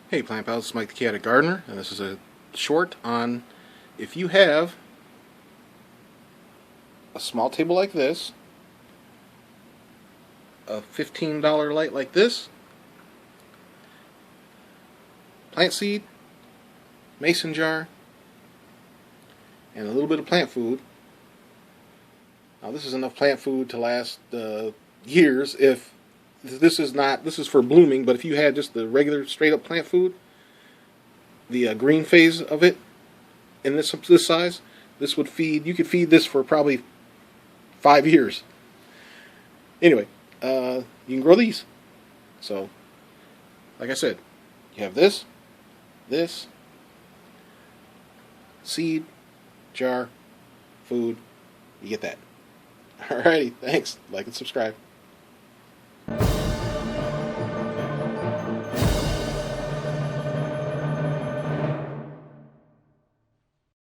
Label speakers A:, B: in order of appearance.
A: Hey Plant Pals, it's Mike the Chaotic Gardener, and this is a short on if you have a small table like this, a $15 light like this, plant seed, mason jar, and a little bit of plant food. Now this is enough plant food to last years if this is for blooming, but if you had just the regular straight up plant food, the green phase of it in this size, you could feed this for probably 5 years. Anyway, you can grow these. So, like I said, you have this, seed, jar, food. You get that. Alrighty, thanks. Like and subscribe.